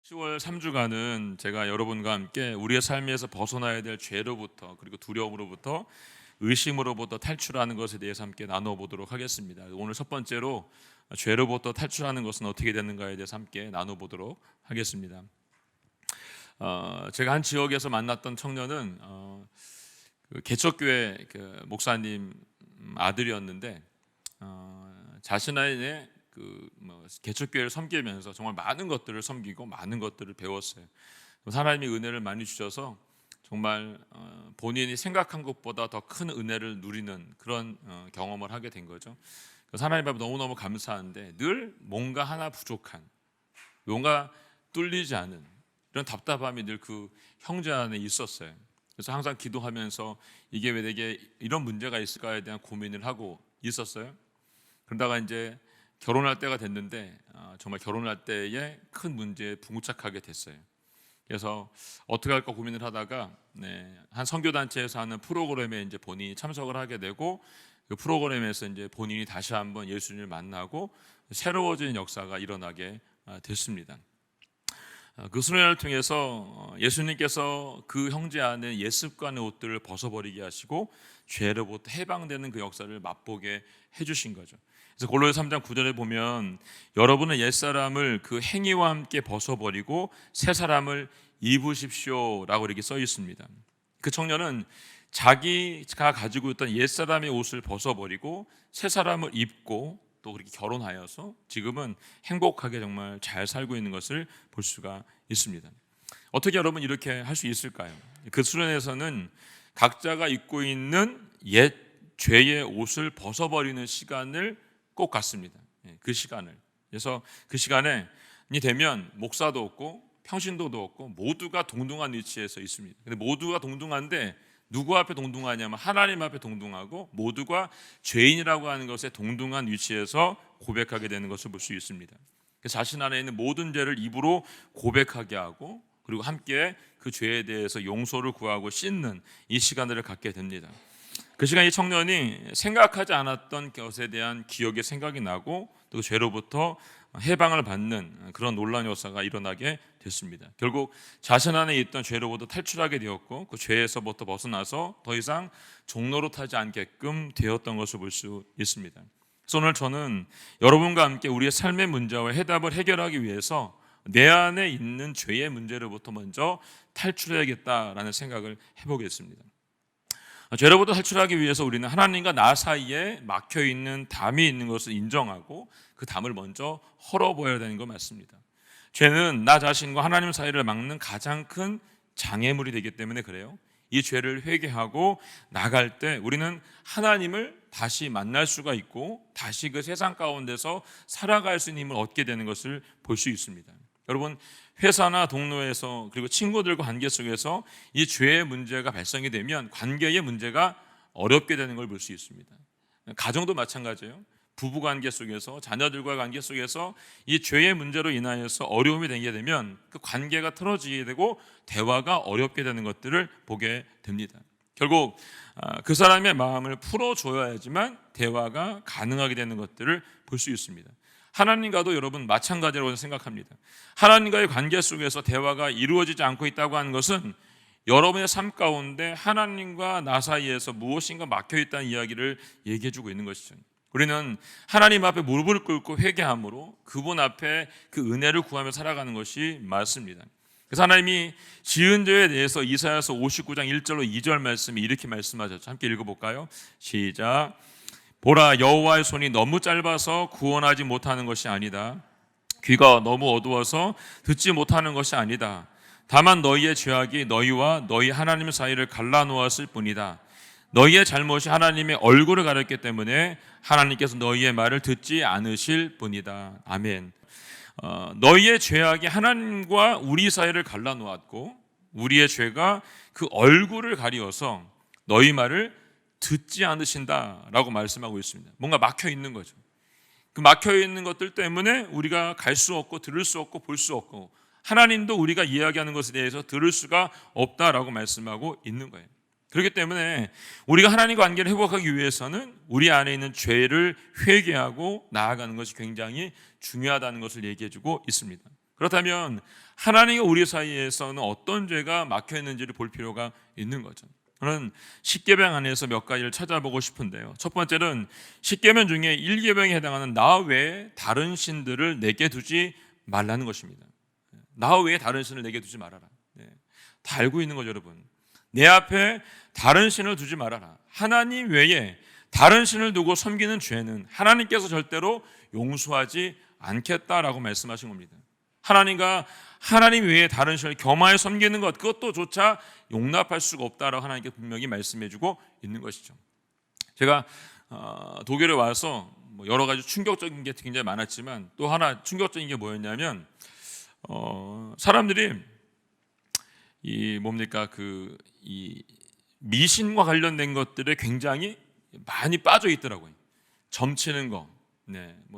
10월 3주간은 제가 여러분과 함께 우리의 삶에서 벗어나야 될 죄로부터, 그리고 두려움으로부터, 의심으로부터 탈출하는 것에 대해서 함께 나눠보도록 하겠습니다. 오늘 첫 번째로 죄로부터 탈출하는 것은 어떻게 되는가에 대해서 함께 나눠보도록 하겠습니다. 제가 한 지역에서 만났던 청년은 그 개척교회 목사님 아들이었는데, 자신의 개척교회를 섬기면서 정말 많은 것들을 섬기고 많은 것들을 배웠어요. 하나님이 은혜를 많이 주셔서 정말 본인이 생각한 것보다 더 큰 은혜를 누리는 그런 경험을 하게 된 거죠. 그래서 하나님 앞에 너무너무 감사한데, 늘 뭔가 하나 부족한, 뭔가 뚫리지 않은 이런 답답함이 늘 그 형제 안에 있었어요. 그래서 항상 기도하면서 이게 왜 내게 이런 문제가 있을까에 대한 고민을 하고 있었어요. 그러다가 이제 결혼할 때가 됐는데, 정말 결혼할 때에 큰 문제에 봉착하게 됐어요. 그래서 어떻게 할까 고민을 하다가 한 선교단체에서 하는 프로그램에 이제 본인이 참석을 하게 되고, 그 프로그램에서 이제 본인이 다시 한번 예수님을 만나고 새로워지는 역사가 일어나게 됐습니다. 그 수련회를 통해서 예수님께서 그 형제 안에 옛습관의 옷들을 벗어버리게 하시고 죄로부터 해방되는 그 역사를 맛보게 해주신 거죠. 그래서 골로새 3장 9절에 보면, 여러분은 옛사람을 그 행위와 함께 벗어버리고 새 사람을 입으십시오라고 이렇게 써 있습니다. 그 청년은 자기가 가지고 있던 옛사람의 옷을 벗어버리고 새 사람을 입고 또 그렇게 결혼하여서 지금은 행복하게 정말 잘 살고 있는 것을 볼 수가 있습니다. 어떻게 여러분 이렇게 할 수 있을까요? 그 수련에서는 각자가 입고 있는 옛 죄의 옷을 벗어버리는 시간을 꼭 갖습니다. 그 시간을. 그래서 그 시간에 되면 목사도 없고 평신도도 없고 모두가 동등한 위치에서 있습니다. 근데 모두가 동등한데 누구 앞에 동등하냐면 하나님 앞에 동등하고, 모두가 죄인이라고 하는 것에 동등한 위치에서 고백하게 되는 것을 볼 수 있습니다. 자신 안에 있는 모든 죄를 입으로 고백하게 하고, 그리고 함께 그 죄에 대해서 용서를 구하고 씻는 이 시간들을 갖게 됩니다. 그 시간 이 청년이 생각하지 않았던 것에 대한 기억이 생각이 나고, 또 그 죄로부터 해방을 받는 그런 놀라운 역사가 일어나게 됐습니다. 결국 자신 안에 있던 죄로부터 탈출하게 되었고, 그 죄에서부터 벗어나서 더 이상 종로로 타지 않게끔 되었던 것을 볼 수 있습니다. 그래서 오늘 저는 여러분과 함께 우리의 삶의 문제와 해답을 해결하기 위해서 내 안에 있는 죄의 문제로부터 먼저 탈출해야겠다라는 생각을 해보겠습니다. 죄로부터 탈출하기 위해서 우리는 하나님과 나 사이에 막혀있는 담이 있는 것을 인정하고 그 담을 먼저 헐어보아야 되는 거 맞습니다. 죄는 나 자신과 하나님 사이를 막는 가장 큰 장애물이 되기 때문에 그래요. 이 죄를 회개하고 나갈 때 우리는 하나님을 다시 만날 수가 있고, 다시 그 세상 가운데서 살아갈 수 있는 힘을 얻게 되는 것을 볼 수 있습니다. 여러분, 회사나 동료에서 그리고 친구들과 관계 속에서 이 죄의 문제가 발생이 되면 관계의 문제가 어렵게 되는 걸 볼 수 있습니다. 가정도 마찬가지예요. 부부관계 속에서, 자녀들과의 관계 속에서 이 죄의 문제로 인하여서 어려움이 되게 되면 그 관계가 틀어지게 되고 대화가 어렵게 되는 것들을 보게 됩니다. 결국 그 사람의 마음을 풀어줘야지만 대화가 가능하게 되는 것들을 볼 수 있습니다. 하나님과도 여러분 마찬가지라고 생각합니다. 하나님과의 관계 속에서 대화가 이루어지지 않고 있다고 하는 것은 여러분의 삶 가운데 하나님과 나 사이에서 무엇인가 막혀있다는 이야기를 얘기해주고 있는 것이죠. 우리는 하나님 앞에 무릎을 꿇고 회개함으로 그분 앞에 그 은혜를 구하며 살아가는 것이 맞습니다. 그래서 하나님이 지은 죄에 대해서 이사야서 59장 1절로 2절 말씀이 이렇게 말씀하셨죠. 함께 읽어볼까요? 시작. 보라, 여호와의 손이 너무 짧아서 구원하지 못하는 것이 아니다. 귀가 너무 어두워서 듣지 못하는 것이 아니다. 다만 너희의 죄악이 너희와 너희 하나님 사이를 갈라놓았을 뿐이다. 너희의 잘못이 하나님의 얼굴을 가렸기 때문에 하나님께서 너희의 말을 듣지 않으실 뿐이다. 아멘. 너희의 죄악이 하나님과 우리 사이를 갈라놓았고, 우리의 죄가 그 얼굴을 가리어서 너희 말을 듣지 않으신다라고 말씀하고 있습니다. 뭔가 막혀 있는 거죠. 그 막혀 있는 것들 때문에 우리가 갈 수 없고 들을 수 없고 볼 수 없고, 하나님도 우리가 이야기하는 것에 대해서 들을 수가 없다라고 말씀하고 있는 거예요. 그렇기 때문에 우리가 하나님과 관계를 회복하기 위해서는 우리 안에 있는 죄를 회개하고 나아가는 것이 굉장히 중요하다는 것을 얘기해주고 있습니다. 그렇다면 하나님과 우리 사이에서는 어떤 죄가 막혀 있는지를 볼 필요가 있는 거죠. 저는 십계명 안에서 몇 가지를 찾아보고 싶은데요. 첫 번째는 십계명 중에 1계명에 해당하는 나 외에 다른 신들을 내게 두지 말라는 것입니다. 나 외에 다른 신을 내게 두지 말아라. 다 알고 있는 거죠, 여러분. 내 앞에 다른 신을 두지 말아라. 하나님 외에 다른 신을 두고 섬기는 죄는 하나님께서 절대로 용서하지 않겠다라고 말씀하신 겁니다. 하나님 외에 다른 신을 겸하여 섬기는 것, 그것도 조차 용납할 수가 없다라고 하나님께 분명히 말씀해주고 있는 것이죠. 제가 독일에 와서 여러 가지 충격적인 게 굉장히 많았지만 또 하나 충격적인 게 뭐였냐면 사람들이 이 미신과 관련된 것들에 굉장히 많이 빠져 있더라고요. 점치는 거,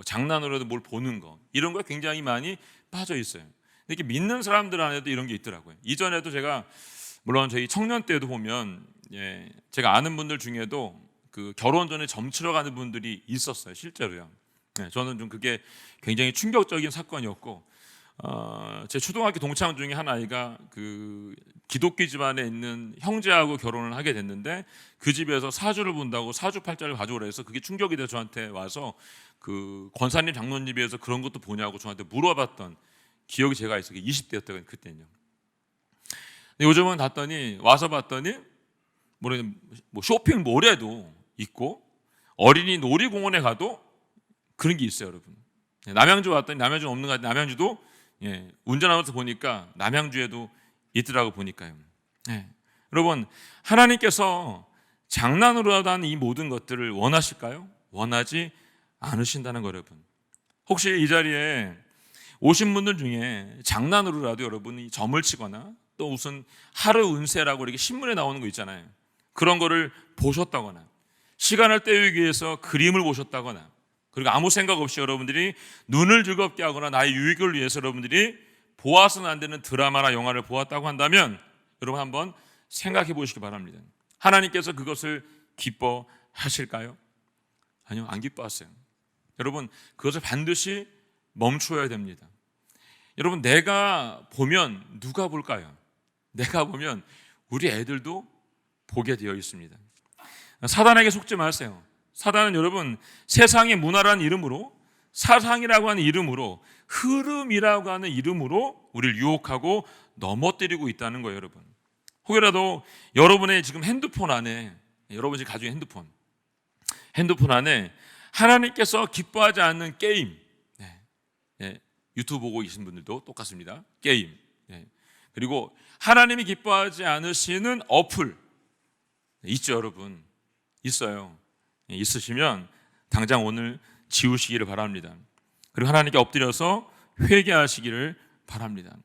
장난으로도 뭘 보는 거, 이런 거에 굉장히 많이 빠져 있어요. 이렇게 믿는 사람들 안에도 이런 게 있더라고요. 이전에도 제가 물론 저희 청년 때도 보면 제가 아는 분들 중에도 그 결혼 전에 점치러 가는 분들이 있었어요, 실제로요. 저는 좀 그게 굉장히 충격적인 사건이었고, 제 초등학교 동창 중에 한 아이가 그 기독교 집안에 있는 형제하고 결혼을 하게 됐는데 그 집에서 사주를 본다고 사주팔자를 가져오라 해서 그게 충격이 돼서 저한테 와서 그 권사님 장로님에서 그런 것도 보냐고 저한테 물어봤던 기억이 제가 있어요. 20대였다고 그때는요. 요즘은 와서 봤더니 쇼핑몰에도 있고 어린이 놀이공원에 가도 그런 게 있어요, 여러분. 남양주 왔더니 남양주 없는 것 같은데 남양주도 운전하면서 보니까 남양주에도 있더라고 보니까요. 여러분, 하나님께서 장난으로라도 하는 이 모든 것들을 원하실까요? 원하지 않으신다는 거, 여러분. 혹시 이 자리에 오신 분들 중에 장난으로라도 여러분이 점을 치거나 또 무슨 하루 운세라고 이렇게 신문에 나오는 거 있잖아요. 그런 거를 보셨다거나 시간을 때우기 위해서 그림을 보셨다거나 그리고 아무 생각 없이 여러분들이 눈을 즐겁게 하거나 나의 유익을 위해서 여러분들이 보아서는 안 되는 드라마나 영화를 보았다고 한다면 여러분 한번 생각해 보시기 바랍니다. 하나님께서 그것을 기뻐하실까요? 아니요, 안 기뻐하세요. 여러분, 그것을 반드시 멈춰야 됩니다. 여러분, 내가 보면 누가 볼까요? 내가 보면 우리 애들도 보게 되어 있습니다. 사단에게 속지 마세요. 사단은 여러분 세상의 문화라는 이름으로, 사상이라고 하는 이름으로, 흐름이라고 하는 이름으로 우리를 유혹하고 넘어뜨리고 있다는 거예요, 여러분. 혹여라도 여러분의 지금 핸드폰 안에, 여러분 지금 가지고 있는 핸드폰 안에 하나님께서 기뻐하지 않는 게임, 유튜브 보고 계신 분들도 똑같습니다. 게임, 그리고 하나님이 기뻐하지 않으시는 어플 있죠, 여러분. 있어요. 있으시면 당장 오늘 지우시기를 바랍니다. 그리고 하나님께 엎드려서 회개하시기를 바랍니다.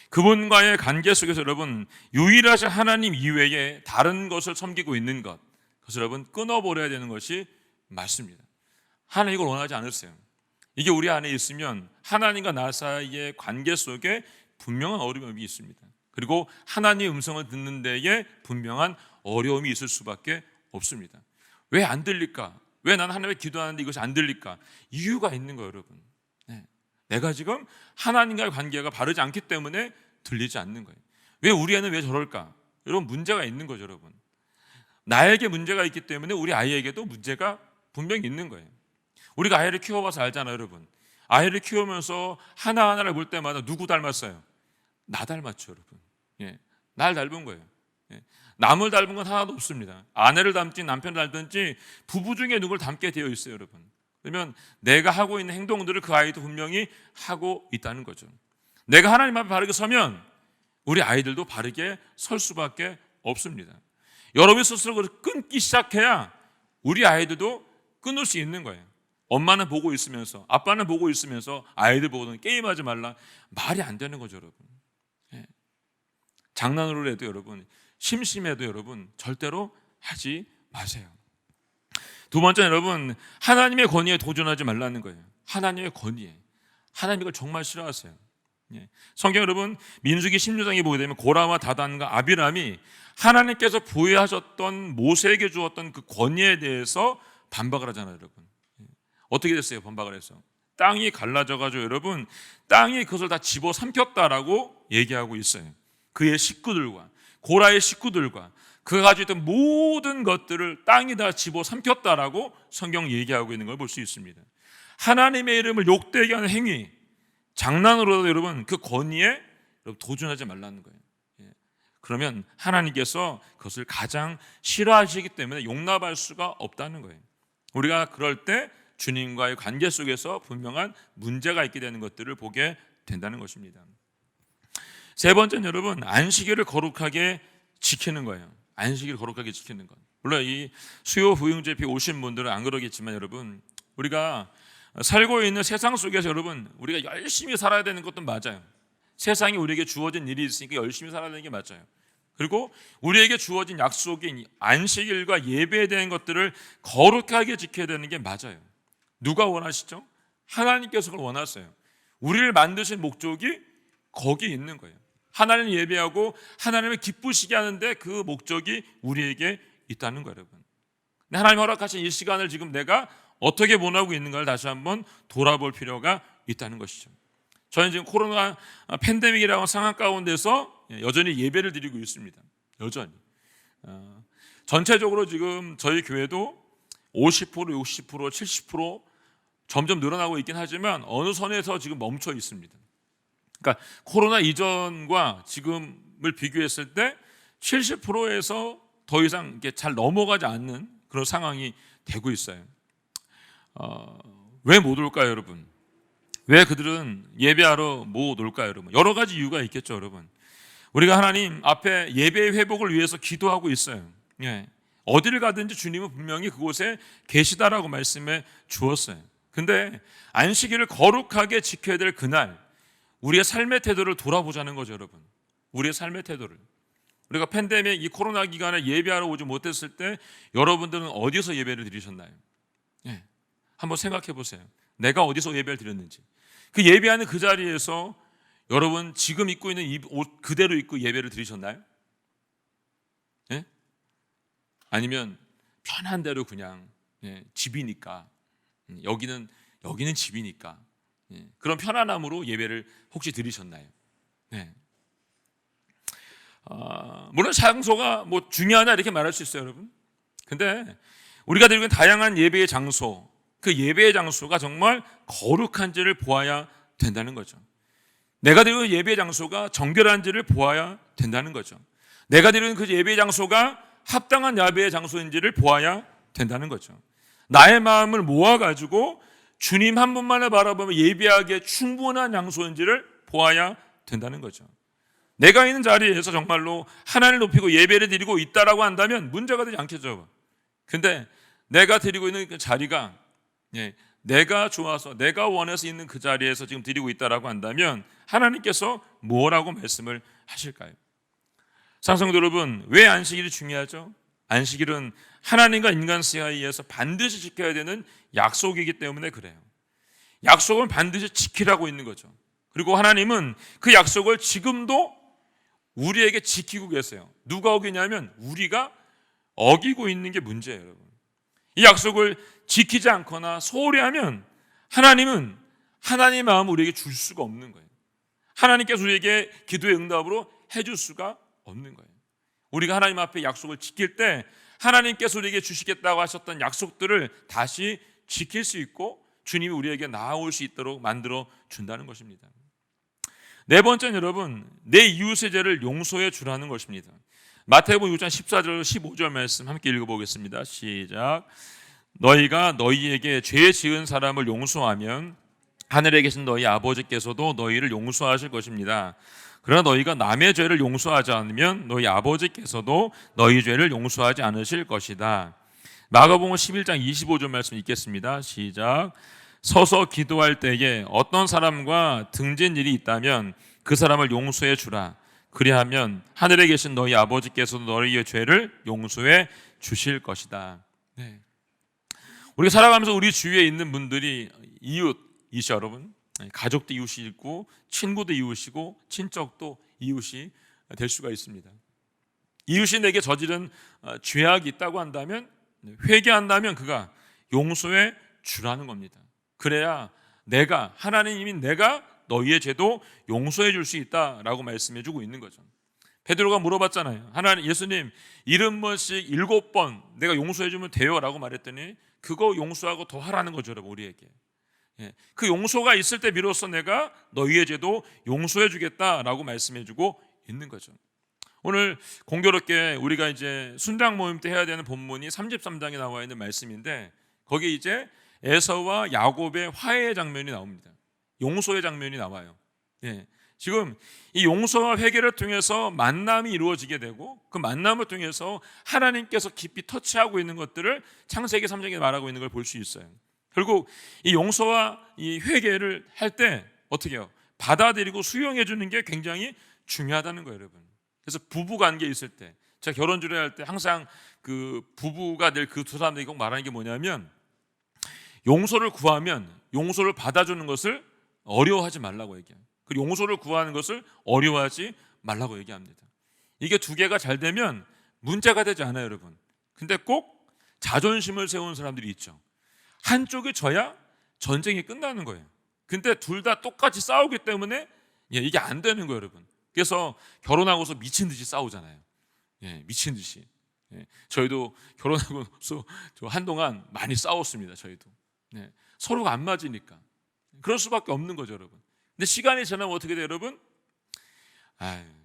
그분과의 관계 속에서 여러분 유일하신 하나님 이외에 다른 것을 섬기고 있는 것, 그것을 여러분 끊어버려야 되는 것이 맞습니다. 하나님 이걸 원하지 않으세요. 이게 우리 안에 있으면 하나님과 나 사이의 관계 속에 분명한 어려움이 있습니다. 그리고 하나님의 음성을 듣는 데에 분명한 어려움이 있을 수밖에 없습니다. 왜 안 들릴까? 왜 나는 하나님께 기도하는데 이것이 안 들릴까? 이유가 있는 거예요, 여러분. 내가 지금 하나님과의 관계가 바르지 않기 때문에 들리지 않는 거예요. 왜 우리 애는 왜 저럴까? 여러분, 문제가 있는 거죠, 여러분. 나에게 문제가 있기 때문에 우리 아이에게도 문제가 분명히 있는 거예요. 우리가 아이를 키워봐서 알잖아요, 여러분. 아이를 키우면서 하나하나를 볼 때마다 누구 닮았어요? 나 닮았죠, 여러분. 날 닮은 거예요. 남을 닮은 건 하나도 없습니다. 아내를 닮지 남편을 닮든지 부부 중에 누굴 닮게 되어 있어요, 여러분. 그러면 내가 하고 있는 행동들을 그 아이도 분명히 하고 있다는 거죠. 내가 하나님 앞에 바르게 서면 우리 아이들도 바르게 설 수밖에 없습니다. 여러분이 스스로 그걸 끊기 시작해야 우리 아이들도 끊을 수 있는 거예요. 엄마는 보고 있으면서, 아빠는 보고 있으면서 아이들 보고는 게임하지 말라, 말이 안 되는 거죠, 여러분. 장난으로 해도 여러분, 심심해도 여러분 절대로 하지 마세요. 두 번째는 여러분, 하나님의 권위에 도전하지 말라는 거예요. 하나님의 권위에. 하나님 이걸 정말 싫어하세요. 성경 여러분, 민수기 16장에 보게 되면 고라와 다단과 아비람이 하나님께서 부여하셨던 모세에게 주었던 그 권위에 대해서 반박을 하잖아요, 여러분. 어떻게 됐어요? 반박을 해서 땅이 갈라져가지고 여러분 땅이 그것을 다 집어삼켰다라고 얘기하고 있어요. 그의 식구들과 고라의 식구들과 그가 가지고 있던 모든 것들을 땅이 다 집어삼켰다라고 성경 얘기하고 있는 걸 볼 수 있습니다. 하나님의 이름을 욕되게 하는 행위, 장난으로도 여러분 그 권위에 도전하지 말라는 거예요. 그러면 하나님께서 그것을 가장 싫어하시기 때문에 용납할 수가 없다는 거예요. 우리가 그럴 때 주님과의 관계 속에서 분명한 문제가 있게 되는 것들을 보게 된다는 것입니다. 세 번째는 여러분 안식일을 거룩하게 지키는 거예요. 안식일을 거룩하게 지키는 것. 물론 이 수요 부흥제피 오신 분들은 안 그러겠지만 여러분 우리가 살고 있는 세상 속에서 여러분 우리가 열심히 살아야 되는 것도 맞아요. 세상에 우리에게 주어진 일이 있으니까 열심히 살아야 되는 게 맞아요. 그리고 우리에게 주어진 약속인 안식일과 예배에 대한 것들을 거룩하게 지켜야 되는 게 맞아요. 누가 원하시죠? 하나님께서 그걸 원하세요. 우리를 만드신 목적이 거기에 있는 거예요. 하나님을 예배하고 하나님을 기쁘시게 하는데 그 목적이 우리에게 있다는 거예요, 여러분. 하나님 허락하신 이 시간을 지금 내가 어떻게 보내고 있는가를 다시 한번 돌아볼 필요가 있다는 것이죠. 저는 지금 코로나 팬데믹이라는 상황 가운데서 여전히 예배를 드리고 있습니다. 여전히 전체적으로 지금 저희 교회도 50%, 60%, 70% 점점 늘어나고 있긴 하지만 어느 선에서 지금 멈춰 있습니다. 그러니까 코로나 이전과 지금을 비교했을 때 70%에서 더 이상 이렇게 잘 넘어가지 않는 그런 상황이 되고 있어요. 왜 못 올까요, 여러분? 왜 그들은 예배하러 못 올까요, 여러분? 여러 가지 이유가 있겠죠, 여러분. 우리가 하나님 앞에 예배의 회복을 위해서 기도하고 있어요. 어디를 가든지 주님은 분명히 그곳에 계시다라고 말씀해 주었어요. 근데 안식일을 거룩하게 지켜야 될 그날 우리의 삶의 태도를 돌아보자는 거죠, 여러분. 우리의 삶의 태도를. 우리가 팬데믹 이 코로나 기간에 예배하러 오지 못했을 때 여러분들은 어디서 예배를 드리셨나요? 한번 생각해 보세요. 내가 어디서 예배를 드렸는지. 그 예배하는 그 자리에서 여러분 지금 입고 있는 이 옷 그대로 입고 예배를 드리셨나요? 아니면 편한 대로 그냥 집이니까 여기는 집이니까 그런 편안함으로 예배를 혹시 드리셨나요? 물론 장소가 뭐 중요하냐 이렇게 말할 수 있어요, 여러분. 근데 우리가 드리고 있는 다양한 예배의 장소, 그 예배의 장소가 정말 거룩한지를 보아야 된다는 거죠. 내가 드리는 예배의 장소가 정결한지를 보아야 된다는 거죠. 내가 드리는 그 예배의 장소가 합당한 예배의 장소인지를 보아야 된다는 거죠. 나의 마음을 모아가지고 주님 한 분만을 바라보며 예배하기에 충분한 장소인지를 보아야 된다는 거죠. 내가 있는 자리에서 정말로 하나님을 높이고 예배를 드리고 있다라고 한다면 문제가 되지 않겠죠. 근데 내가 드리고 있는 그 자리가 내가 좋아서 내가 원해서 있는 그 자리에서 지금 드리고 있다라고 한다면 하나님께서 뭐라고 말씀을 하실까요? 사랑성도 여러분, 왜 안식일이 중요하죠? 안식일은 하나님과 인간 사이에서 반드시 지켜야 되는 약속이기 때문에 그래요. 약속은 반드시 지키라고 있는 거죠. 그리고 하나님은 그 약속을 지금도 우리에게 지키고 계세요. 누가 어기냐면 우리가 어기고 있는 게 문제예요, 여러분. 이 약속을 지키지 않거나 소홀히 하면 하나님은 하나님의 마음을 우리에게 줄 수가 없는 거예요. 하나님께서 우리에게 기도의 응답으로 해줄 수가 없는 거예요. 우리가 하나님 앞에 약속을 지킬 때 하나님께서 우리에게 주시겠다고 하셨던 약속들을 다시 지킬 수 있고 주님이 우리에게 나아올 수 있도록 만들어 준다는 것입니다. 네 번째는 여러분, 내 이웃의 죄를 용서해 주라는 것입니다. 마태복음 6장 14절 15절 말씀 함께 읽어보겠습니다. 시작. 너희가 너희에게 죄 지은 사람을 용서하면 하늘에 계신 너희 아버지께서도 너희를 용서하실 것입니다. 그러나 너희가 남의 죄를 용서하지 않으면 너희 아버지께서도 너희 죄를 용서하지 않으실 것이다. 마가복음 11장 25절 말씀 읽겠습니다. 시작. 서서 기도할 때에 어떤 사람과 등진 일이 있다면 그 사람을 용서해 주라. 그리하면 하늘에 계신 너희 아버지께서도 너희의 죄를 용서해 주실 것이다. 우리가 살아가면서 우리 주위에 있는 분들이 이웃이죠, 여러분. 가족도 이웃이 있고 친구도 이웃이고 친척도 이웃이 될 수가 있습니다. 이웃이 내게 저지른 죄악이 있다고 한다면 회개한다면 그가 용서해 주라는 겁니다. 그래야 내가 하나님인 내가 너희의 죄도 용서해 줄 수 있다라고 말씀해 주고 있는 거죠. 베드로가 물어봤잖아요. 하나님, 예수님 70번씩 7번 내가 용서해 주면 돼요 라고 말했더니 그거 용서하고 더 하라는 거죠, 여러분, 우리에게. 그 용서가 있을 때 비로소 내가 너희의 죄도 용서해 주겠다라고 말씀해 주고 있는 거죠. 오늘 공교롭게 우리가 이제 순장 모임 때 해야 되는 본문이 33장에 나와 있는 말씀인데 거기에 이제 에서와 야곱의 화해의 장면이 나옵니다. 용서의 장면이 나와요. 지금 이 용서와 회개를 통해서 만남이 이루어지게 되고 그 만남을 통해서 하나님께서 깊이 터치하고 있는 것들을 창세기 3장에 말하고 있는 걸 볼 수 있어요. 결국 이 용서와 이 회개를 할 때 어떻게 해요? 받아들이고 수용해 주는 게 굉장히 중요하다는 거예요, 여러분. 그래서 부부 관계에 있을 때 제가 결혼 주례할 때 항상 그 부부가 될 그 두 사람들이 꼭 말하는 게 뭐냐면 용서를 구하면 용서를 받아주는 것을 어려워하지 말라고 얘기해요. 그리고 용서를 구하는 것을 어려워하지 말라고 얘기합니다. 이게 두 개가 잘 되면 문제가 되지 않아요, 여러분. 근데 꼭 자존심을 세우는 사람들이 있죠. 한쪽이 져야 전쟁이 끝나는 거예요. 근데 둘 다 똑같이 싸우기 때문에 이게 안 되는 거예요, 여러분. 그래서 결혼하고서 미친 듯이 싸우잖아요. 미친 듯이. 저희도 결혼하고서 한동안 많이 싸웠습니다. 저희도. 서로가 안 맞으니까. 그럴 수밖에 없는 거죠, 여러분. 근데 시간이 지나면 어떻게 돼요, 여러분?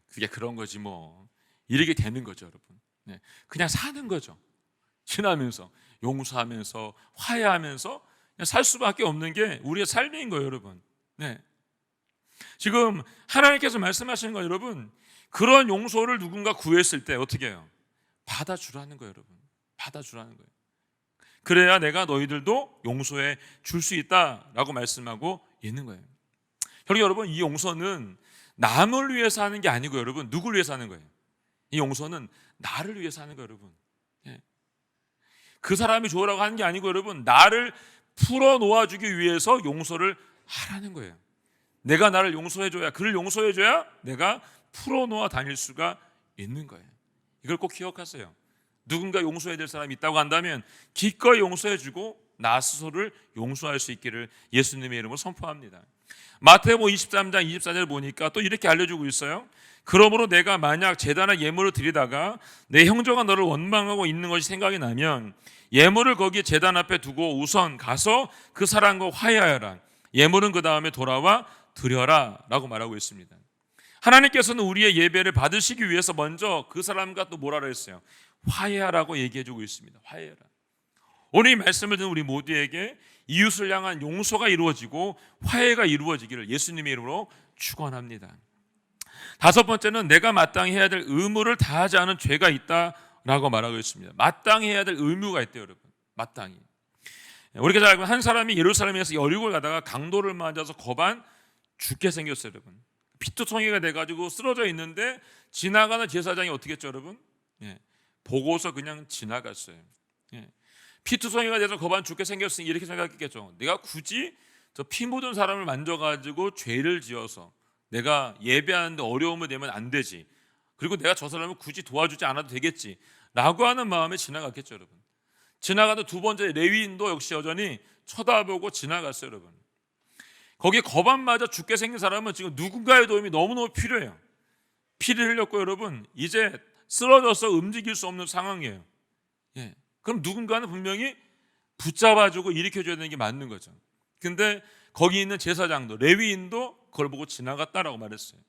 그게 그런 거지 뭐. 이렇게 되는 거죠, 여러분. 그냥 사는 거죠. 지나면서 용서하면서 화해하면서 그냥 살 수밖에 없는 게 우리의 삶인 거예요, 여러분. 지금 하나님께서 말씀하시는 거 여러분, 그런 용서를 누군가 구했을 때 어떻게 해요? 받아주라는 거예요, 여러분. 받아주라는 거예요. 그래야 내가 너희들도 용서해 줄 수 있다라고 말씀하고 있는 거예요. 결국 여러분, 이 용서는 남을 위해서 하는 게 아니고 여러분, 누구를 위해서 하는 거예요? 이 용서는 나를 위해서 하는 거예요, 여러분. 그 사람이 좋으라고 하는 게 아니고 여러분, 나를 풀어 놓아주기 위해서 용서를 하라는 거예요. 내가 나를 용서해줘야, 그를 용서해줘야 내가 풀어놓아 다닐 수가 있는 거예요. 이걸 꼭 기억하세요. 누군가 용서해야 될 사람이 있다고 한다면 기꺼이 용서해주고 나 스스로를 용서할 수 있기를 예수님의 이름으로 선포합니다. 마태복음 23장 24절 보니까 또 이렇게 알려주고 있어요. 그러므로 내가 만약 제단에 예물을 드리다가 내 형제가 너를 원망하고 있는 것이 생각이 나면 예물을 거기 제단 앞에 두고 우선 가서 그 사람과 화해하여라. 예물은 그 다음에 돌아와 드려라 라고 말하고 있습니다. 하나님께서는 우리의 예배를 받으시기 위해서 먼저 그 사람과 또 뭐라 그랬어요? 화해하라고 얘기해주고 있습니다. 화해하라. 오늘 이 말씀을 듣는 우리 모두에게 이웃을 향한 용서가 이루어지고 화해가 이루어지기를 예수님의 이름으로 축원합니다. 다섯 번째는 내가 마땅히 해야 될 의무를 다하지 않은 죄가 있다라고 말하고 있습니다. 마땅히 해야 될 의무가 있대요, 여러분. 마땅히. 우리가 잘 알고 한 사람이 예루살렘에서 여리고를 가다가 강도를 맞아서 거반 죽게 생겼어요, 여러분. 피투성이가 돼가지고 쓰러져 있는데 지나가는 제사장이 어떻게 했죠, 여러분? 보고서 그냥 지나갔어요. 피투성이가 돼서 거반 죽게 생겼으니 이렇게 생각했겠죠. 내가 굳이 저 피 묻은 사람을 만져가지고 죄를 지어서 내가 예배하는데 어려움을 내면 안 되지. 그리고 내가 저 사람을 굳이 도와주지 않아도 되겠지 라고 하는 마음에 지나갔겠죠, 여러분. 지나가던 두 번째 레위인도 역시 여전히 쳐다보고 지나갔어요, 여러분. 거기에 거반 맞아 죽게 생긴 사람은 지금 누군가의 도움이 너무너무 필요해요. 피를 흘렸고 여러분 이제 쓰러져서 움직일 수 없는 상황이에요. 그럼 누군가는 분명히 붙잡아주고 일으켜줘야 되는 게 맞는 거죠. 근데 거기 있는 제사장도 레위인도 그걸 보고 지나갔다라고 말했어요.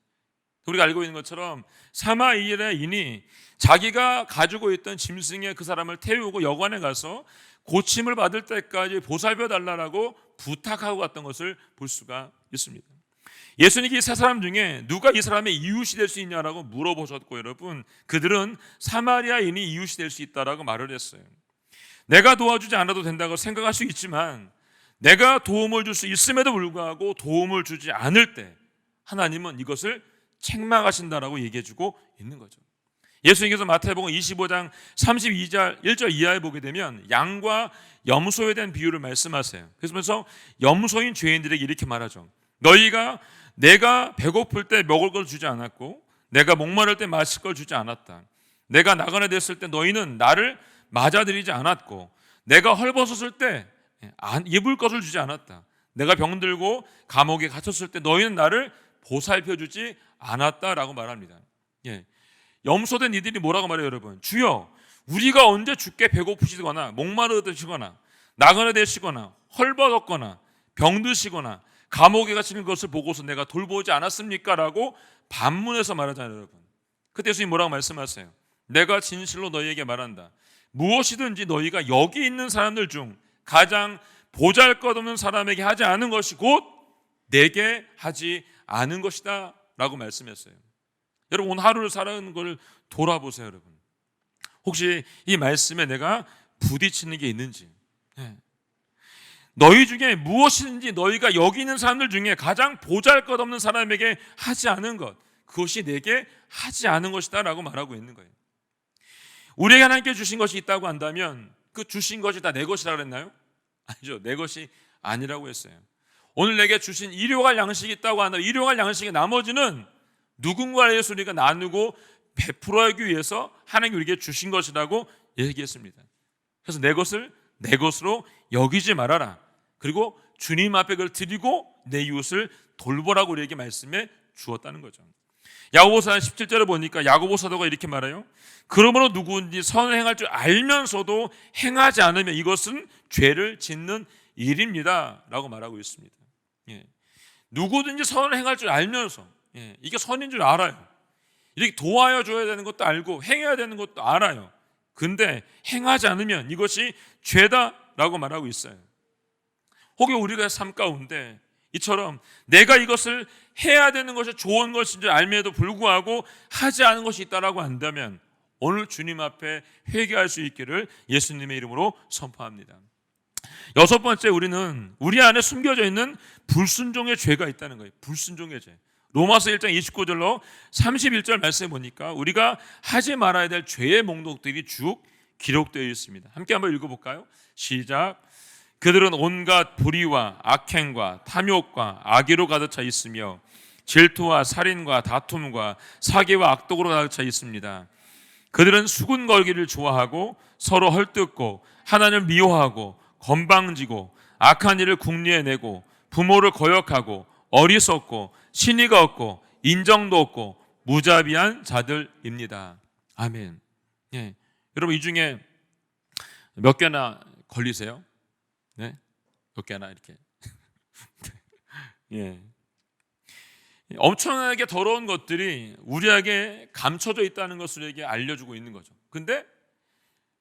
우리가 알고 있는 것처럼 사마리아인이 자기가 가지고 있던 짐승에 그 사람을 태우고 여관에 가서 고침을 받을 때까지 보살펴 달라고 부탁하고 갔던 것을 볼 수가 있습니다. 예수님이 이 세 사람 중에 누가 이 사람의 이웃이 될 수 있냐라고 물어보셨고 여러분 그들은 사마리아인이 이웃이 될 수 있다라고 말을 했어요. 내가 도와주지 않아도 된다고 생각할 수 있지만 내가 도움을 줄 수 있음에도 불구하고 도움을 주지 않을 때 하나님은 이것을 책망하신다라고 얘기해주고 있는 거죠. 예수님께서 마태복음 25장 32절 1절 이하에 보게 되면 양과 염소에 대한 비유를 말씀하세요. 그래서 염소인 죄인들에게 이렇게 말하죠. 너희가 내가 배고플 때 먹을 걸 주지 않았고 내가 목마를 때 마실 걸 주지 않았다. 내가 나그네 됐을 때 너희는 나를 맞아들이지 않았고 내가 헐벗었을 때 입을 것을 주지 않았다. 내가 병들고 감옥에 갇혔을 때 너희는 나를 보살펴주지 않았다라고 말합니다. 예. 염소된 이들이 뭐라고 말해요, 여러분? 주여, 우리가 언제 주께 배고프시거나 목마르시거나 나그네 되시거나 헐벗었거나 병드시거나 감옥에 갇히는 것을 보고서 내가 돌보지 않았습니까? 라고 반문해서 말하잖아요, 여러분. 그때 예수님이 뭐라고 말씀하세요? 내가 진실로 너희에게 말한다. 무엇이든지 너희가 여기 있는 사람들 중 가장 보잘것없는 사람에게 하지 않은 것이 곧 내게 하지 않은 것이다 라고 말씀했어요. 여러분, 오늘 하루를 살아가는 걸 돌아보세요, 여러분. 혹시 이 말씀에 내가 부딪히는 게 있는지. 너희 중에 무엇이든지 너희가 여기 있는 사람들 중에 가장 보잘것없는 사람에게 하지 않은 것, 그것이 내게 하지 않은 것이다 라고 말하고 있는 거예요. 우리에게 하나님께 주신 것이 있다고 한다면 그 주신 것이 다 내 것이라고 그랬나요? 아니죠. 내 것이 아니라고 했어요. 오늘 내게 주신 일용할 양식이 있다고 한다면 일용할 양식의 나머지는 누군가에 대해서 우리가 나누고 베풀어하기 위해서 하나님이 우리에게 주신 것이라고 얘기했습니다. 그래서 내 것을 내 것으로 여기지 말아라. 그리고 주님 앞에 그걸 드리고 내 이웃을 돌보라고 우리에게 말씀해 주었다는 거죠. 야고보서 17절에 보니까 야고보 사도가 이렇게 말해요. 그러므로 누구든지 선을 행할 줄 알면서도 행하지 않으면 이것은 죄를 짓는 일입니다 라고 말하고 있습니다. 누구든지 선을 행할 줄 알면서, 이게 선인 줄 알아요. 이렇게 도와야 줘야 되는 것도 알고 행해야 되는 것도 알아요. 근데 행하지 않으면 이것이 죄다라고 말하고 있어요. 혹여 우리가 삶 가운데 이처럼 내가 이것을 해야 되는 것이 좋은 것인 줄 알면에도 불구하고 하지 않은 것이 있다라고 한다면 오늘 주님 앞에 회개할 수 있기를 예수님의 이름으로 선포합니다. 여섯 번째, 우리는 우리 안에 숨겨져 있는 불순종의 죄가 있다는 거예요. 불순종의 죄. 로마서 1장 29절로 31절 말씀해 보니까 우리가 하지 말아야 될 죄의 목록들이 쭉 기록되어 있습니다. 함께 한번 읽어볼까요? 시작. 그들은 온갖 불의와 악행과 탐욕과 악의로 가득 차 있으며 질투와 살인과 다툼과 사기와 악독으로 가득 차 있습니다. 그들은 수군거리기를 좋아하고 서로 헐뜯고 하나님을 미워하고 건방지고 악한 일을 궁리해내고 부모를 거역하고 어리석고 신의가 없고 인정도 없고 무자비한 자들입니다. 아멘. 여러분, 이 중에 몇 개나 걸리세요? 네? 몇 개나 이렇게. 엄청나게 더러운 것들이 우리에게 감춰져 있다는 것을 우리에게 알려주고 있는 거죠. 근데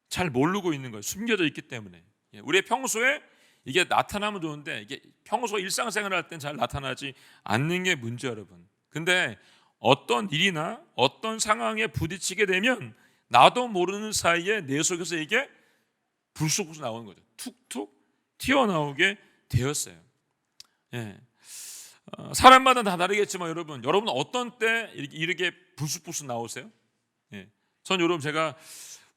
잘 모르고 있는 거예요. 숨겨져 있기 때문에. 우리의 평소에 이게 나타나면 좋은데 이게 평소 일상생활 할 땐 잘 나타나지 않는 게 문제, 여러분. 근데 어떤 일이나 어떤 상황에 부딪히게 되면 나도 모르는 사이에 내 속에서 이게 불쑥불쑥 나오는 거죠. 툭툭 튀어나오게 되었어요. 사람마다 다 다르겠지만 여러분 어떤 때 이렇게 불쑥불쑥 나오세요? 전 여러분 제가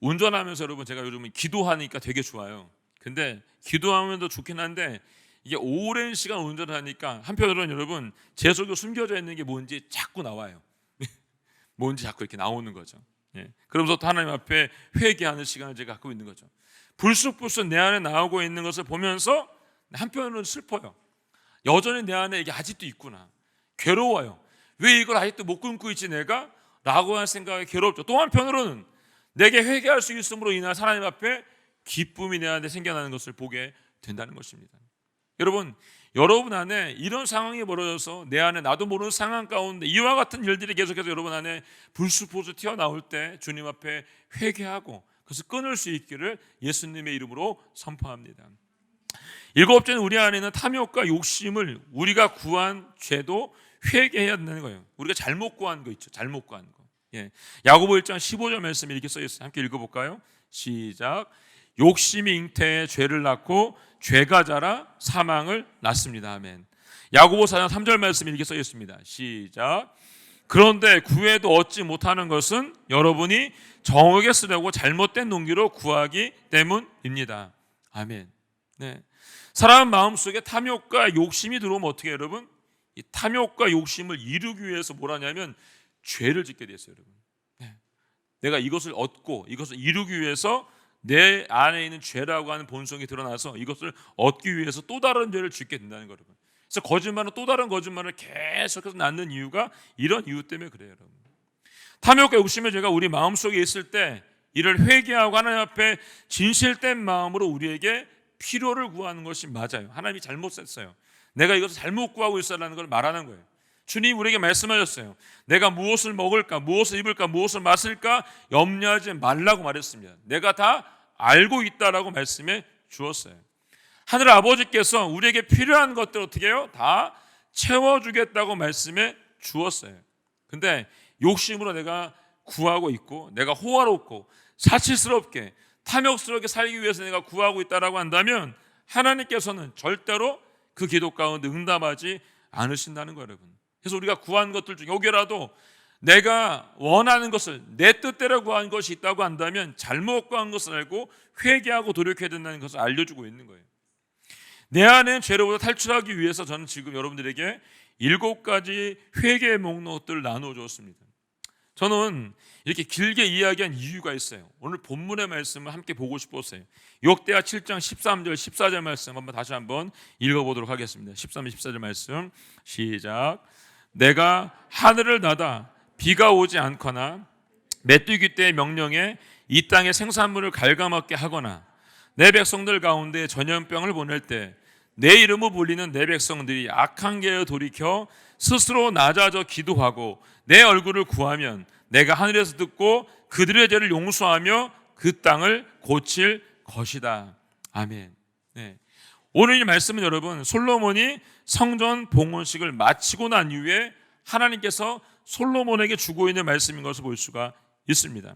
운전하면서 제가 요즘 기도하니까 되게 좋아요. 근데 기도하면도 좋긴 한데 이게 오랜 시간 운전을 하니까 한편으로는 여러분 제 속에 숨겨져 있는 게 뭔지 자꾸 나와요. 뭔지 자꾸 이렇게 나오는 거죠. 그러면서 또 하나님 앞에 회개하는 시간을 제가 갖고 있는 거죠. 불쑥불쑥 내 안에 나오고 있는 것을 보면서 한편으로는 슬퍼요. 여전히 내 안에 이게 아직도 있구나. 괴로워요. 왜 이걸 아직도 못 끊고 있지 내가? 라고 하는 생각이 괴롭죠. 또 한편으로는 내게 회개할 수 있음으로 인한 하나님 앞에 기쁨이 내 안에 생겨나는 것을 보게 된다는 것입니다. 여러분 안에 이런 상황이 벌어져서 내 안에 나도 모르는 상황 가운데 이와 같은 일들이 계속해서 여러분 안에 불쑥불쑥 튀어나올 때 주님 앞에 회개하고 그것을 끊을 수 있기를 예수님의 이름으로 선포합니다. 일곱째는 우리 안에 있는 탐욕과 욕심을 우리가 구한 죄도 회개해야 된다는 거예요. 우리가 잘못 구한 거 있죠. 잘못 구한 거. 야고보 1장 15절 말씀이 이렇게 써 있어요. 함께 읽어볼까요? 시작. 욕심이 잉태해 죄를 낳고 죄가 자라 사망을 낳습니다. 아멘. 야고보 4장 3절 말씀이 이렇게 써 있습니다. 시작. 그런데 구해도 얻지 못하는 것은 여러분이 정욕에 쓰려고 잘못된 동기로 구하기 때문입니다. 아멘. 사람 마음속에 탐욕과 욕심이 들어오면 어떻게 해요, 여러분? 이 탐욕과 욕심을 이루기 위해서 뭘 하냐면 죄를 짓게 됐어요, 여러분. 내가 이것을 얻고 이것을 이루기 위해서 내 안에 있는 죄라고 하는 본성이 드러나서 이것을 얻기 위해서 또 다른 죄를 짓게 된다는 거예요. 그래서 거짓말은 또 다른 거짓말을 계속해서 낳는 이유가 이런 이유 때문에 그래요, 여러분. 탐욕과 욕심의 죄가 우리 마음속에 있을 때 이를 회개하고 하나님 앞에 진실된 마음으로 우리에게 필요를 구하는 것이 맞아요. 하나님이 잘못했어요. 내가 이것을 잘못 구하고 있어라는 걸 말하는 거예요. 주님이 우리에게 말씀하셨어요. 내가 무엇을 먹을까, 무엇을 입을까, 무엇을 마실까 염려하지 말라고 말했습니다. 내가 다 알고 있다라고 말씀해 주었어요. 하늘 아버지께서 우리에게 필요한 것들 어떻게 해요? 다 채워주겠다고 말씀해 주었어요. 근데 욕심으로 내가 구하고 있고, 내가 호화롭고 사치스럽게 탐욕스럽게 살기 위해서 내가 구하고 있다라고 한다면 하나님께서는 절대로 그 기도 가운데 응답하지 않으신다는 거예요, 여러분. 그래서 우리가 구한 것들 중에 혹여라도 내가 원하는 것을 내 뜻대로 구한 것이 있다고 한다면 잘못 구한 것을 알고 회개하고 노력해야 된다는 것을 알려주고 있는 거예요. 내 안에 죄로부터 탈출하기 위해서 저는 지금 여러분들에게 7가지 회개의 목록들을 나누어 주었습니다. 저는 이렇게 길게 이야기한 이유가 있어요. 오늘 본문의 말씀을 함께 보고 싶었어요. 역대하 7장 13절 14절 말씀 다시 한번 읽어보도록 하겠습니다. 13절 14절 말씀 시작. 내가 하늘을 닫아 비가 오지 않거나 메뚜기 떼의 명령에 이 땅의 생산물을 갉아먹게 하거나 내 백성들 가운데 전염병을 보낼 때 내 이름을 불리는 내 백성들이 악한 길에 돌이켜 스스로 낮아져 기도하고 내 얼굴을 구하면 내가 하늘에서 듣고 그들의 죄를 용서하며 그 땅을 고칠 것이다. 아멘. 네. 오늘 이 말씀은 여러분 솔로몬이 성전 봉헌식을 마치고 난 이후에 하나님께서 솔로몬에게 주고 있는 말씀인 것을 볼 수가 있습니다.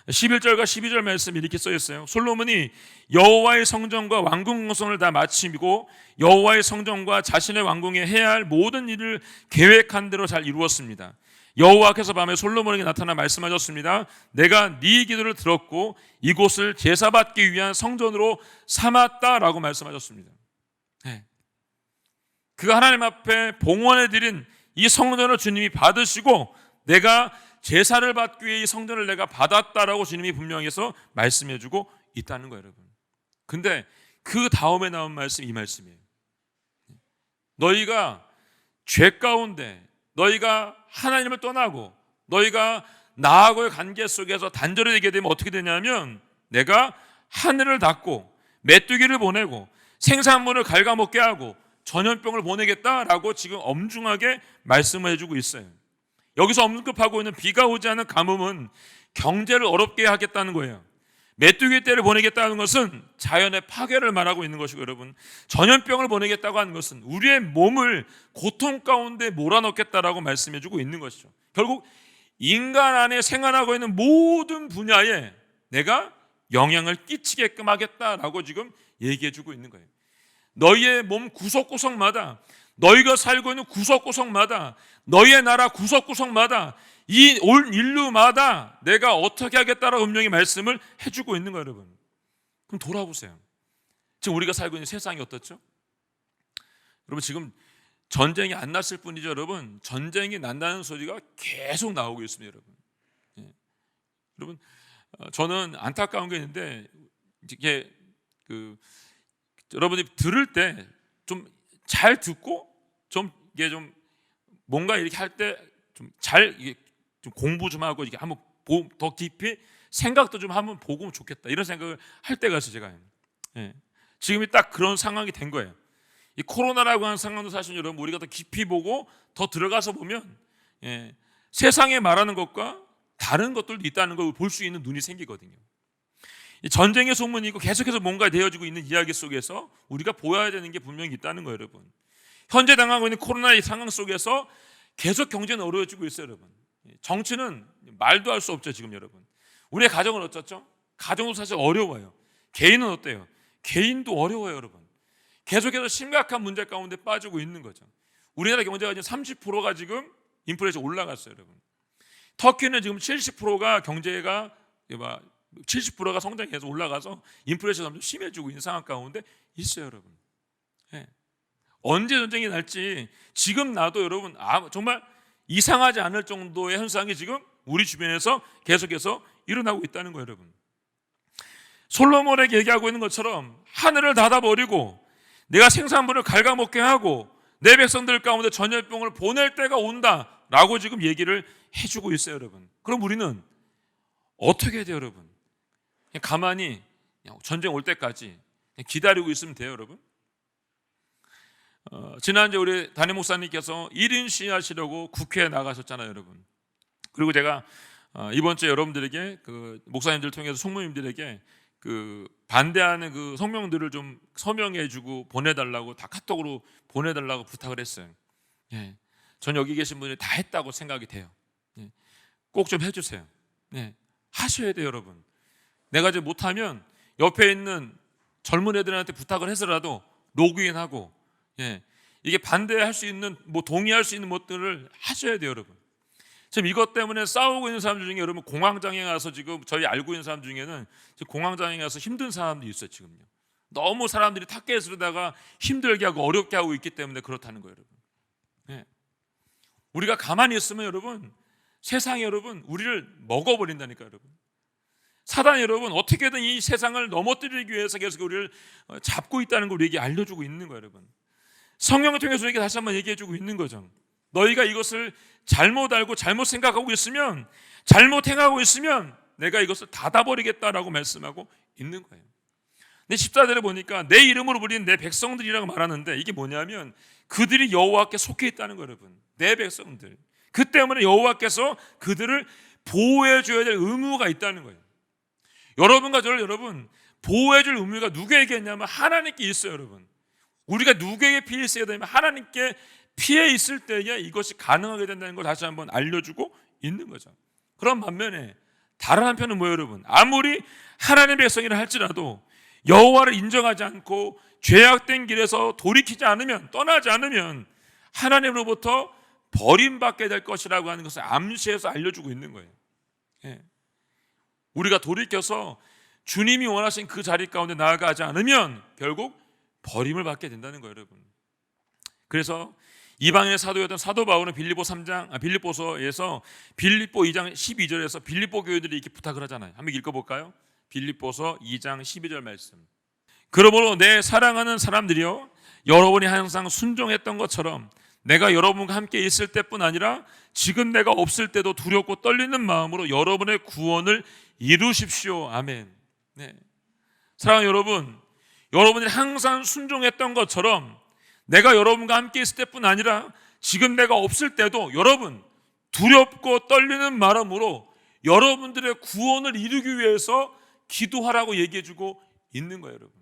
11절과 12절 말씀이 이렇게 써 있어요. 솔로몬이 여호와의 성전과 왕궁 공성을 다 마치고 여호와의 성전과 자신의 왕궁에 해야 할 모든 일을 계획한 대로 잘 이루었습니다. 여호와께서 밤에 솔로몬에게 나타나 말씀하셨습니다. 내가 네 기도를 들었고 이곳을 제사받기 위한 성전으로 삼았다라고 말씀하셨습니다. 네. 그가 하나님 앞에 봉헌해 드린 이 성전을 주님이 받으시고 내가 제사를 받기 위해 이 성전을 내가 받았다라고 주님이 분명히 해서 말씀해 주고 있다는 거예요, 여러분. 근데 그 다음에 나온 말씀이 이 말씀이에요. 너희가 죄 가운데 너희가 하나님을 떠나고 너희가 나하고의 관계 속에서 단절이 되게 되면 어떻게 되냐면 내가 하늘을 닫고 메뚜기를 보내고 생산물을 갉아먹게 하고 전염병을 보내겠다라고 지금 엄중하게 말씀을 해주고 있어요. 여기서 언급하고 있는 비가 오지 않은 가뭄은 경제를 어렵게 하겠다는 거예요. 메뚜기 떼를 보내겠다는 것은 자연의 파괴를 말하고 있는 것이고 여러분 전염병을 보내겠다고 하는 것은 우리의 몸을 고통 가운데 몰아넣겠다라고 말씀해주고 있는 것이죠. 결국 인간 안에 생활하고 있는 모든 분야에 내가 영향을 끼치게끔 하겠다라고 지금 얘기해주고 있는 거예요. 너희의 몸 구석구석마다 너희가 살고 있는 구석구석마다 너희의 나라 구석구석마다 이 온 인류마다 내가 어떻게 하겠다라고 분명히 말씀을 해주고 있는 거예요, 여러분. 그럼 돌아보세요. 지금 우리가 살고 있는 세상이 어떻죠? 여러분 지금 전쟁이 안 났을 뿐이죠, 여러분. 전쟁이 난다는 소리가 계속 나오고 있습니다, 여러분. 예. 여러분 저는 안타까운 게 있는데 이게 여러분이 들을 때 좀 잘 듣고 좀 이게 좀 뭔가 이렇게 할 때 좀 잘 좀 공부 좀 하고 이렇게 한번 더 깊이 생각도 좀 한번 보고 좋겠다 이런 생각을 할 때가 있어요, 제가. 예. 지금이 딱 그런 상황이 된 거예요. 이 코로나라고 하는 상황도 사실 여러분 우리가 더 깊이 보고 더 들어가서 보면 세상에 말하는 것과 다른 것들도 있다는 걸 볼 수 있는 눈이 생기거든요. 전쟁의 소문이 있고 계속해서 뭔가 되어지고 있는 이야기 속에서 우리가 보아야 되는 게 분명히 있다는 거예요, 여러분. 현재 당하고 있는 코로나의 상황 속에서 계속 경제는 어려워지고 있어요, 여러분. 정치는 말도 할 수 없죠, 지금 여러분. 우리의 가정은 어떻죠? 가정도 사실 어려워요. 개인은 어때요? 개인도 어려워요, 여러분. 계속해서 심각한 문제 가운데 빠지고 있는 거죠. 우리나라 경제가 지금 30%가 지금 인플레이션 올라갔어요, 여러분. 터키는 지금 70%가 경제가 70%가 성장해서 올라가서 인플레이션이 점점 심해지고 있는 상황 가운데 있어요, 여러분. 네. 언제 전쟁이 날지 지금 나도 여러분 정말 이상하지 않을 정도의 현상이 지금 우리 주변에서 계속해서 일어나고 있다는 거예요, 여러분. 솔로몬에게 얘기하고 있는 것처럼 하늘을 닫아버리고 내가 생산물을 갉아먹게 하고 내 백성들 가운데 전염병을 보낼 때가 온다라고 지금 얘기를 해주고 있어요, 여러분. 그럼 우리는 어떻게 해야 돼요, 여러분? 그냥 가만히 전쟁 올 때까지 그냥 기다리고 있으면 돼요, 여러분? 지난주에 우리 담임 목사님께서 1인 시위하시려고 국회에 나가셨잖아요, 여러분. 그리고 제가 이번 주에 여러분들에게 그 목사님들 통해서 총무님들에게 그 반대하는 그 성명들을 좀 서명해주고 보내달라고 다 카톡으로 보내달라고 부탁을 했어요. 예, 전 여기 계신 분들이 다 했다고 생각이 돼요. 예, 꼭 좀 해주세요. 예, 하셔야 돼요, 여러분. 내가 이제 못하면 옆에 있는 젊은 애들한테 부탁을 해서라도 로그인하고, 예, 이게 반대할 수 있는 동의할 수 있는 것들을 하셔야 돼요, 여러분. 지금 이것 때문에 싸우고 있는 사람들 중에 여러분 공황장애 가서 지금 저희 알고 있는 사람 중에는 지금 공황장애 가서 힘든 사람들이 있어요, 지금요. 너무 사람들이 타겟으로다가 힘들게 하고 어렵게 하고 있기 때문에 그렇다는 거예요, 여러분. 예. 우리가 가만히 있으면 여러분 세상이 여러분 우리를 먹어버린다니까요, 여러분. 사단이 여러분 어떻게든 이 세상을 넘어뜨리기 위해서 계속 우리를 잡고 있다는 걸 우리에게 알려주고 있는 거예요, 여러분. 성령을 통해서 우리에게 다시 한번 얘기해주고 있는 거죠. 너희가 이것을 잘못 알고 잘못 생각하고 있으면, 잘못 행하고 있으면 내가 이것을 닫아버리겠다라고 말씀하고 있는 거예요. 근데 14절에 보니까 내 이름으로 불린 내 백성들이라고 말하는데 이게 뭐냐면 그들이 여호와께 속해 있다는 거예요, 여러분. 내 백성들. 그 때문에 여호와께서 그들을 보호해 줘야 될 의무가 있다는 거예요. 여러분과 저를 여러분 보호해 줄 의무가 누구에게 있냐면 하나님께 있어요, 여러분. 우리가 누구에게 피해 있어야 되냐면 하나님께 피해 있을 때에 이것이 가능하게 된다는 걸 다시 한번 알려주고 있는 거죠. 그런 반면에 다른 한편은 뭐예요, 여러분? 아무리 하나님의 백성이라 할지라도 여호와를 인정하지 않고 죄악된 길에서 돌이키지 않으면, 떠나지 않으면 하나님으로부터 버림받게 될 것이라고 하는 것을 암시해서 알려주고 있는 거예요. 예. 우리가 돌이켜서 주님이 원하신 그 자리 가운데 나아가지 않으면 결국 버림을 받게 된다는 거예요, 여러분. 그래서 이방인의 사도였던 사도 바울은 빌립보서에서 빌립보 2장 12절에서 빌립보 교회들이 이렇게 부탁을 하잖아요. 한번 읽어볼까요? 빌립보서 2장 12절 말씀. 그러므로 내 사랑하는 사람들이여, 여러분이 항상 순종했던 것처럼 내가 여러분과 함께 있을 때뿐 아니라 지금 내가 없을 때도 두렵고 떨리는 마음으로 여러분의 구원을 이루십시오. 아멘. 네. 사랑하는 여러분, 여러분이 항상 순종했던 것처럼 내가 여러분과 함께 있을 때뿐 아니라 지금 내가 없을 때도 여러분 두렵고 떨리는 마음으로 여러분들의 구원을 이루기 위해서 기도하라고 얘기해주고 있는 거예요, 여러분.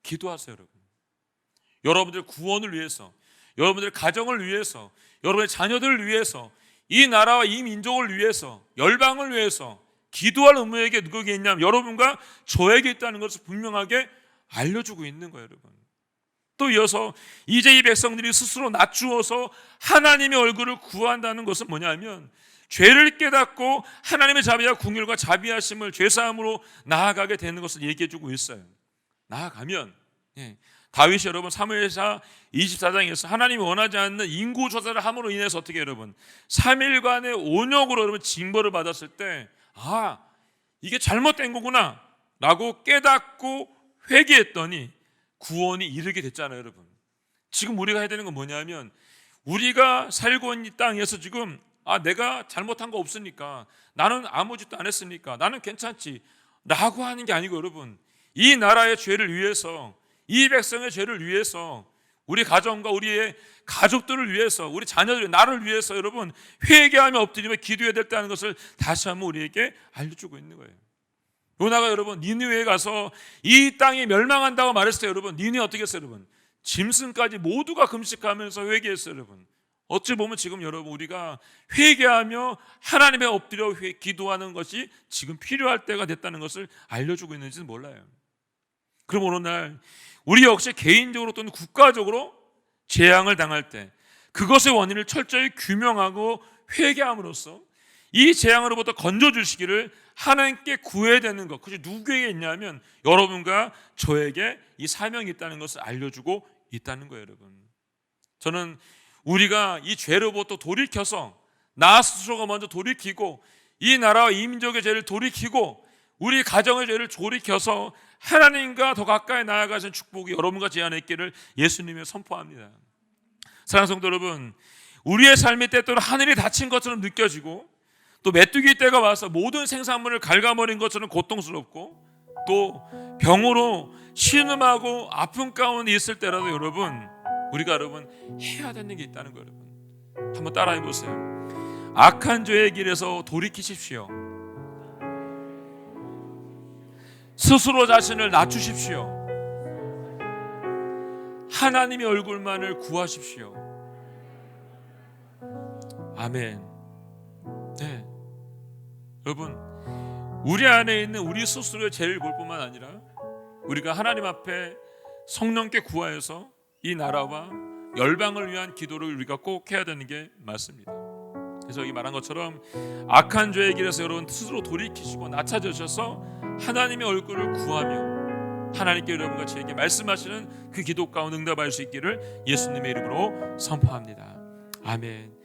기도하세요, 여러분. 여러분들 구원을 위해서, 여러분들 가정을 위해서, 여러분의 자녀들을 위해서, 이 나라와 이 민족을 위해서, 열방을 위해서 기도할 의무에게 누구에게 있냐면 여러분과 저에게 있다는 것을 분명하게 알려주고 있는 거예요, 여러분. 또 이어서 이제 이 백성들이 스스로 낮추어서 하나님의 얼굴을 구한다는 것은 뭐냐면 죄를 깨닫고 하나님의 자비와 긍휼과 자비하심을 죄사함으로 나아가게 되는 것을 얘기해주고 있어요. 나아가면 다윗이 여러분 사무엘상 24장에서 하나님이 원하지 않는 인구조사를 함으로 인해서 어떻게 여러분 3일간의 온역으로 여러분 징벌을 받았을 때 이게 잘못된 거구나 라고 깨닫고 회개했더니 구원이 이르게 됐잖아요, 여러분. 지금 우리가 해야 되는 건 뭐냐면 우리가 살고 있는 이 땅에서 지금 내가 잘못한 거 없으니까, 나는 아무 짓도 안 했으니까 나는 괜찮지 라고 하는 게 아니고 여러분, 이 나라의 죄를 위해서, 이 백성의 죄를 위해서, 우리 가정과 우리의 가족들을 위해서, 우리 자녀들, 나를 위해서 여러분 회개하며 엎드리며 기도해야 됐다는 것을 다시 한번 우리에게 알려주고 있는 거예요. 요나가 여러분 니느웨에 가서 이 땅이 멸망한다고 말했을 때 여러분 니느웨 어떻게 했어요, 여러분? 짐승까지 모두가 금식하면서 회개했어요, 여러분. 어찌 보면 지금 여러분 우리가 회개하며 하나님에 엎드려 기도하는 것이 지금 필요할 때가 됐다는 것을 알려주고 있는지는 몰라요. 그럼 어느 날 우리 역시 개인적으로 또는 국가적으로 재앙을 당할 때 그것의 원인을 철저히 규명하고 회개함으로써 이 재앙으로부터 건져주시기를 하나님께 구해야 되는 것, 그것이 누구에게 있냐면 여러분과 저에게 이 사명이 있다는 것을 알려주고 있다는 거예요, 여러분. 저는 우리가 이 죄로부터 돌이켜서 나 스스로가 먼저 돌이키고 이 나라와 이 민족의 죄를 돌이키고 우리 가정의 죄를 돌이켜서 하나님과 더 가까이 나아가신 축복이 여러분과 제 안에 있기를 예수님이 선포합니다. 사랑하는 성도 여러분, 우리의 삶이 때때로 하늘이 닫힌 것처럼 느껴지고 또 메뚜기 때가 와서 모든 생산물을 갉아버린 것처럼 고통스럽고 또 병으로 신음하고 아픔 가운데 있을 때라도 우리가 해야 되는 게 있다는 거예요. 여러분, 한번 따라해 보세요. 악한 죄의 길에서 돌이키십시오. 스스로 자신을 낮추십시오. 하나님의 얼굴만을 구하십시오. 아멘. 네, 여러분, 우리 안에 있는 우리 스스로의 죄를 볼 뿐만 아니라 우리가 하나님 앞에 성령께 구하여서 이 나라와 열방을 위한 기도를 우리가 꼭 해야 되는 게 맞습니다. 그래서 이 말한 것처럼 악한 죄의 길에서 여러분 스스로 돌이키시고 낮춰주셔서 하나님의 얼굴을 구하며 하나님께 여러분과 저에게 말씀하시는 그 기도 가운데 응답할 수 있기를 예수님의 이름으로 선포합니다. 아멘.